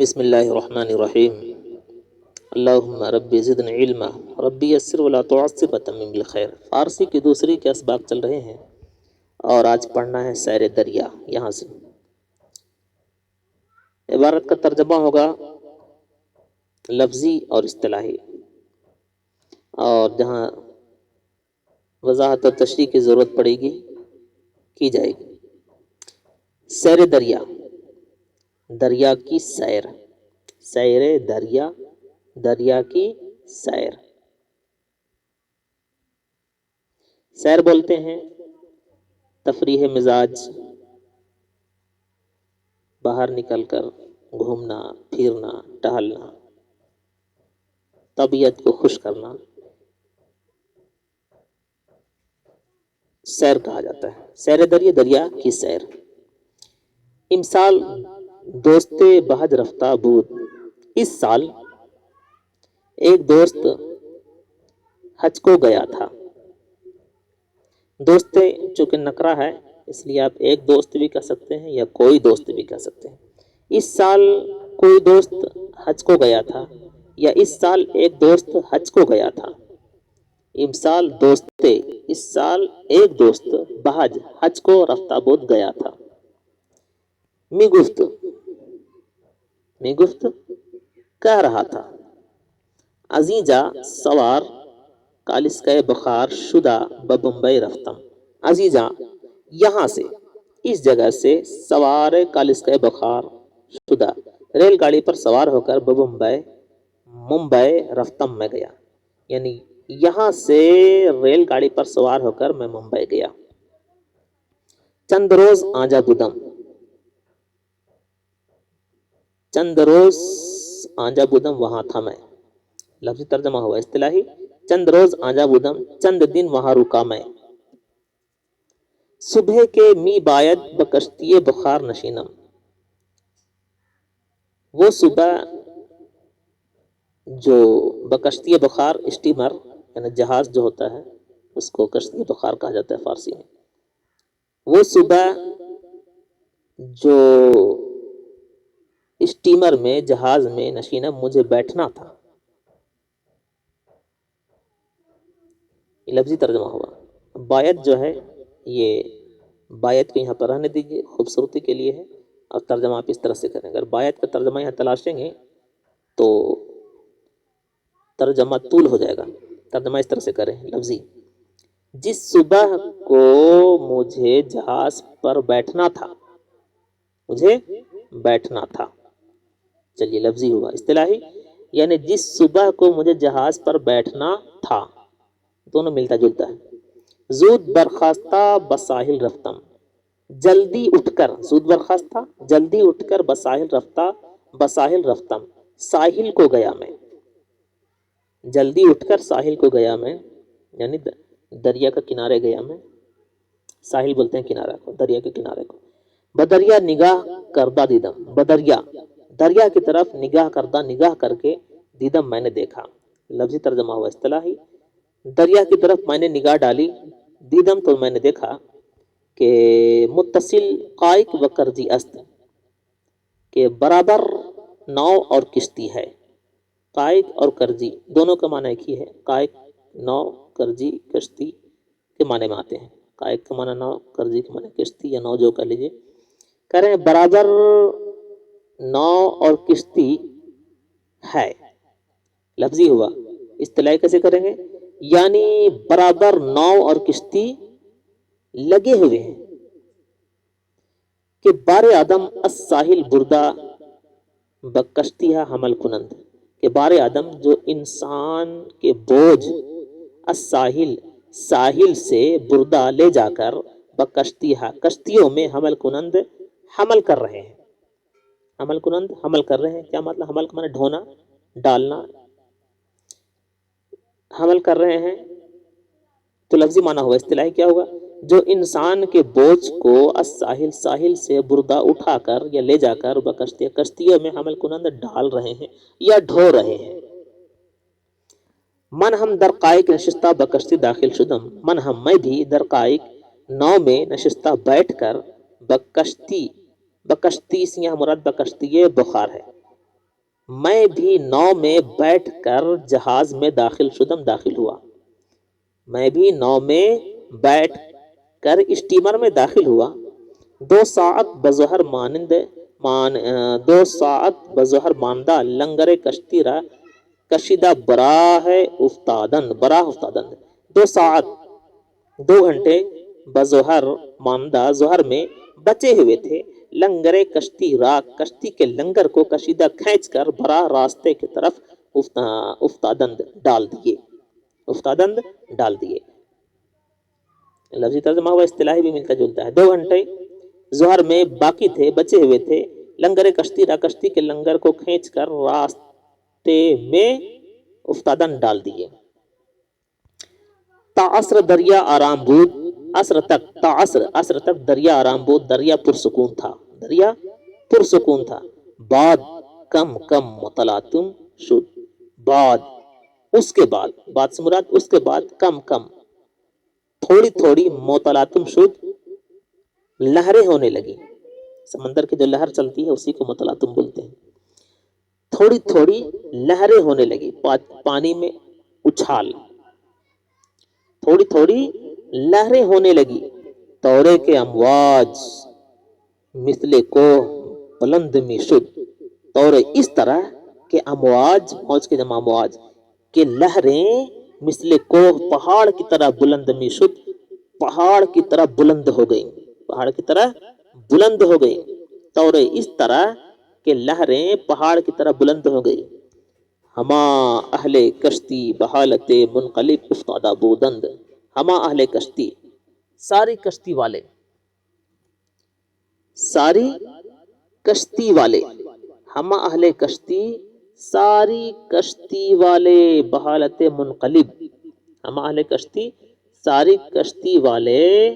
بسم اللہ الرحمن الرحیم اللہم ربی زدنی علما ربی یسر ولا تعسر وتمم بالخیر۔ فارسی کی دوسری کے اسباق چل رہے ہیں اور آج پڑھنا ہے سیر دریا۔ یہاں سے عبارت کا ترجمہ ہوگا لفظی اور اصطلاحی، اور جہاں وضاحت و تشریح کی ضرورت پڑے گی کی جائے گی۔ سیر دریا، دریا کی سیر، سیر دریا، دریا کی سیر۔ سیر بولتے ہیں تفریح مزاج، باہر نکل کر گھومنا پھرنا ٹہلنا، طبیعت کو خوش کرنا، سیر کہا جاتا ہے۔ سیر دریا، دریا کی سیر۔ امسال دوست بہج رفتہ بود، اس سال ایک دوست حج کو گیا تھا۔ دوست چونکہ نکرہ ہے اس لیے آپ ایک دوست بھی کہہ سکتے ہیں یا کوئی دوست بھی کہہ سکتے ہیں۔ اس سال کوئی دوست حج کو گیا تھا یا اس سال ایک دوست حج کو گیا تھا۔ امسال دوست، اس سال ایک دوست بہج حج کو رفتہ بود گیا تھا۔ می گفت کہہ رہا تھا، عزیزہ سوار کالسکے بخار شدہ بمبئی رفتم۔ عزیزہ یہاں سے، اس جگہ سے، سوار کالسکے بخار شدہ ریل گاڑی پر سوار ہو کر ممبئی رفتم میں گیا، یعنی یہاں سے ریل گاڑی پر سوار ہو کر میں ممبئی گیا۔ چند روز آنجا بودم، چند روز آنجا بودم وہاں تھا میں۔ لفظی ترجمہ ہوا اصطلاحی، چند روز آنجا بودم چند دن وہاں رکا میں۔ صبح کے می باید بکشتی بخار نشینم، وہ صبح جو بکشتی بخار اسٹیمر یعنی جہاز جو ہوتا ہے اس کو کشتی بخار کہا جاتا ہے فارسی میں۔ وہ صبح جو اسٹیمر میں جہاز میں نشینم مجھے بیٹھنا تھا۔ یہ لفظی ترجمہ ہوا۔ باید جو ہے یہ باید کو یہاں پر رہنے دیجیے، خوبصورتی کے لیے ہے، اور ترجمہ آپ اس طرح سے کریں۔ اگر باید کا ترجمہ یہاں تلاشیں گے تو ترجمہ طول ہو جائے گا، ترجمہ اس طرح سے کریں لفظی۔ جس صبح کو مجھے جہاز پر بیٹھنا تھا، مجھے بیٹھنا تھا۔ چلیے لفظی ہوا۔ اصطلاحی یعنی جس صبح کو مجھے جہاز پر بیٹھنا تھا، دونوں ملتا جلتا ہے۔ زود برخاستہ بساحل رفتم، جلدی اٹھ کر، زود برخاستہ جلدی اٹھ کر، بساحل رفتہ بساحل رفتم ساحل کو گیا میں۔ جلدی اٹھ کر ساحل کو گیا میں، یعنی دریا کا کنارے گیا میں۔ ساحل بولتے ہیں کنارہ کو، دریا کے کنارے کو۔ بدریا نگاہ کردہ دیدم، بدریا دریا کی طرف نگاہ کردہ، نگاہ کر کے، دیدم میں نے دیکھا۔ لفظی ترجمہ ہوا اصطلاحی، دریا کی طرف میں نے نگاہ ڈالی، دیدم تو میں نے دیکھا کہ متصل قائق و کرزی است، کہ برابر ناؤ اور کشتی ہے۔ قائق اور کرزی دونوں کا معنی ایک ہی ہے۔ قائق ناؤ، کرزی کشتی کے معنی میں آتے ہیں۔ قائق کا معنی ناؤ، کرزی کے معنی کشتی یا ناؤ جو کر لیجیے۔ کہہ رہے ہیں برابر ناؤ اور کشتی ہے، لفظی ہوا۔ اصطلاحی کیسے کریں گے؟ یعنی برابر ناؤ اور کشتی لگے ہوئے ہیں کہ بار آدم الساحل بردہ بکشتیہ حمل کنند، کہ بار آدم جو انسان کے بوجھ، الساحل ساحل سے، بردہ لے جا کر، بکشتیہ کشتیوں میں، حمل کنند حمل کر رہے ہیں۔ حمل کنند حمل کر رہے ہیں، کیا مطلب؟ حمل کا معنی ڈھونا ڈالنا، حمل کر رہے ہیں تو لفظی معنی ہوا۔ اصطلاحی کیا ہوگا؟ جو انسان کے بوجھ کو الساحل ساحل سے بردہ اٹھا کر یا لے جا کر کشتیوں میں حمل کنند ڈال رہے ہیں یا ڈھو رہے ہیں۔ من ہم در قائق نشستہ بکشتی داخل شدم، من ہم میں بھی در قائق ناؤ میں نشستہ بیٹھ کر، بکشتی، بکشتی سے یہاں مراد بکشتی بخار ہے، मैं भी नाव में बैठ कर जहाज में दाखिल शुदम दाखिल हुआ। मैं भी नाव में बैठ कर स्टीमर में दाखिल हुआ। दो सात बजहर मानंद मान दो सात बजहर मानदा लंगर कश्ती रा कशीदा बराह उफ्तादन। दो सात 2 घंटे बजोहर मानदा जोहर में बचे हुए थे। लंगरे कश्ती राग कश्ती के लंगर को कशीदा खींच कर बरा रास्ते की तरफ उफ्तादंद डाल दिए। उफ्तादंद डाल दिए। लफ्जी तर्जमा हुआ, इस्तिलाही भी मिलता जुलता है। 2 घंटे जोहर में बाकी थे, बचे हुए थे। लंगरे कश्ती रा कश्ती के लंगर को खींच कर रास्ते में उफ्तादन डाल दिए। ताअस्र दरिया आराम बूद असर तक असर तक दरिया आराम बूद दरिया पुरसकून था। दरिया पुरसकून था। बाद कम कम मुतलातुम शुद बाद उसके बाद से मुराद उसके बाद कम कम थोड़ी थोड़ी मुतलातुम शुद लहरें होने लगी। समंदर की जो लहर चलती है उसी को मुतलातुम बोलते हैं। थोड़ी थोड़ी लहरें होने लगी, पानी में उछाल। थोड़ी थोड़ी लहरें होने लगी। तौरे के अमवाज मिसले को बुलंद में शुद। तौरे इस तरह के अमवाज, मौज के जमा अमवाज के लहरें मिसले को पहाड़ की तरह बुलंद में शुद, पहाड़ की तरह बुलंद हो गई। पहाड़ की तरह बुलंद हो गई। तौरे इस तरह के लहरें पहाड़ की तरह बुलंद हो गई। हमा अहले कश्ती बहालत मुनकलिब उफ्तादा बूदंद। हमा अहले कश्ती सारी कश्ती वाले, सारी कश्ती वाले। हमा अहले कश्ती सारी कश्ती वाले बहालत मुनकलिब। हमा अहले कश्ती सारी कश्ती वाले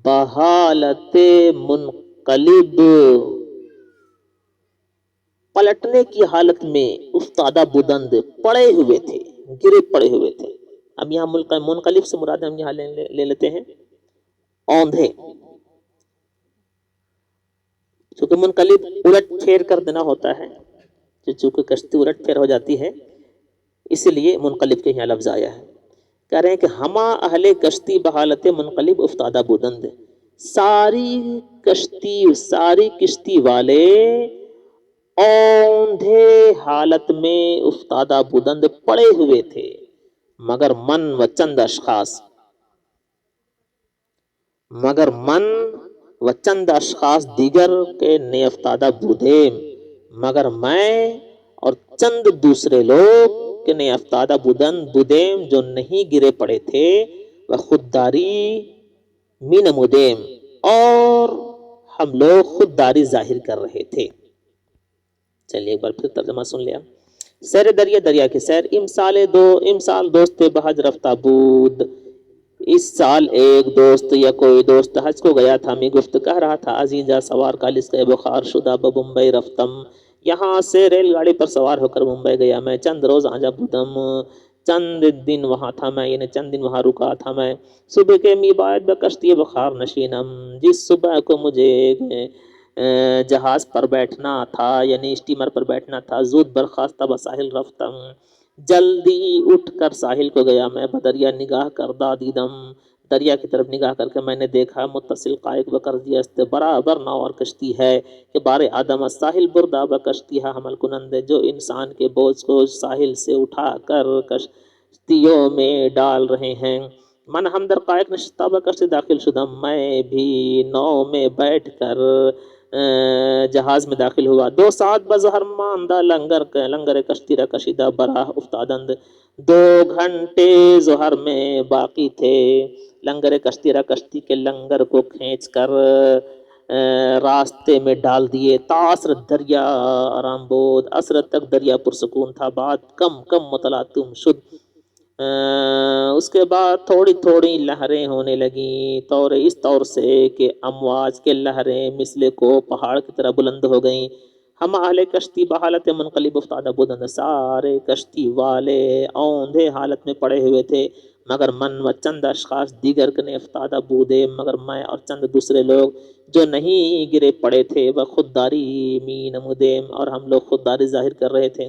बहालत मुनकलिब पलटने की हालत में उस्तादा बुदंद पड़े हुए थे, गिरे पड़े हुए थे। अब यहाँ मुनकलिब से मुराद हम यहाँ ले लेते हैं औंधे। चूंकि मुनकलिब उलट फेर कर देना होता है, चूंकि कश्ती उलट फेर हो जाती है, इसलिए मुनकलिब के यहाँ लफ्ज आया है। कह रहे हैं कि हमा अहले कश्ती बहालत मुनकलिब उफ्तादा बुदंद। सारी किश्ती वाले औंधे हालत में उफ्तादा बुदंद पड़े हुए थे। मगर मन व चंद अशखास दीगर के नेफ्तादा बुदेम। मगर मैं और चंद दूसरे लोग के नेफ्तादा बुदेम जो नहीं गिरे पड़े थे, वह खुददारी मीन मुदेम और हम लोग खुददारी जाहिर कर रहे थे। चलिए एक बार फिर तर्जमा सुन लिया। सैर दरिया दरिया की सैर। इमसाल दोस्त बहज रफ्ता बूद। इस साल एक दोस्त या कोई दोस्त हज को गया था। मैं गुफ्त कह रहा था अजीजा सवार कालिस के बुखार शुदा बम्बई रफ्तम। यहाँ से रेलगाड़ी पर सवार होकर मुंबई गया मैं। चंद रोज आजा बुदम चंद दिन वहाँ था मैं, यानी चंद दिन वहाँ रुका था मैं। सुबह के मी बाद बकश्ती बुखार नशीनम। जिस सुबह को मुझे जहाज पर बैठना था, यानी स्टीमर पर बैठना था। जूद बर्खास्ता बसाहिल रफ्तम। जल्दी उठकर साहिल को गया मैं। बदरिया निगाह कर दादीदम। दरिया की तरफ निगाह करके मैंने देखा मुत्तसिल कायक बकर दिया बराबर नाव और कश्ती है कि बारे आदम साहिल बुरदा व कश्ती हमल कुनंद, जो इंसान के बोझ को साहिल से उठा कर कश्तियों में डाल रहे हैं। मन हमदर कायक नशता व कश्ती दाखिल शुदम। मैं भी नाव में बैठ कर जहाज में दाखिल हुआ। दो सात बजहर मानदा लंगर कश्ती रा कशीदा बराह उफ्तादंद। 2 घंटे जोहर में बाकी थे। लंगर कश्ती रा कश्ती के लंगर को खींच कर रास्ते में डाल दिए। तासर दरिया आराम बोध असर तक दरिया पुरसकून था। बाद कम कम मुतलातुम शुद उसके बाद थोड़ी थोड़ी लहरें होने लगी। तौर इस तौर से कि अमवाज के लहरें मिसले को पहाड़ की तरह बुलंद हो गईं। हम अहले कश्ती बहालत मुनकलिब उफ्तादा बुदंद। सारे कश्ती वाले औंधे हालत में पड़े हुए थे। مگر من و چند اشخاص دیگر نے افتادہ بودے، مگر میں اور چند دوسرے لوگ جو نہیں گرے پڑے تھے، وہ خودداری می نمودیم، اور ہم لوگ خودداری ظاہر کر رہے تھے،